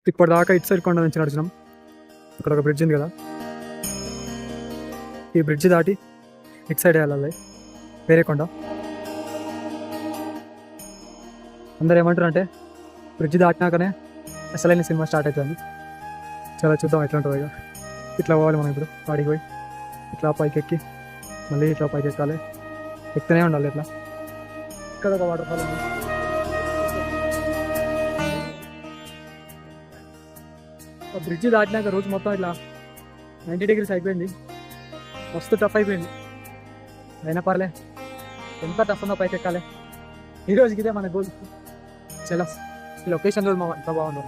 ఇప్పటిదాకా ఇటు సైడ్ కొండ నుంచి నడిచినాం. ఇక్కడ ఒక బ్రిడ్జ్ ఉంది కదా, ఈ బ్రిడ్జ్ దాటి ఇటు సైడ్ వెళ్ళాలి వేరే కొండ. అందరు ఏమంటారు అంటే బ్రిడ్జ్ దాటినాకనే అసలైన సినిమా స్టార్ట్ అవుతుంది. చాలా చూద్దాం ఎట్లా ఉంటుందో. ఇక ఇట్లా పోవాలి మనం ఇప్పుడు వాడికి పోయి, ఇట్లా పైకి ఎక్కి మళ్ళీ ఇట్లా పైకి ఎక్కాలి, ఎక్కుతూనే ఉండాలి ఇట్లా. ఇక్కడ ఒక వాటర్ ఫాల్ ఉంది. బ్రిడ్జ్ దాటినాక రోజు మొత్తం ఇట్లా 90 degrees అయిపోయింది, మస్తు టఫ్ అయిపోయింది. అయినా పర్లే, ఎంత టఫ్ ఉందో పైకి ఎక్కాలి. ఈ రోజుకి ఇదే మన గోల్. చాలా ఈ లొకేషన్ రోజు ఎంత బాగుందో.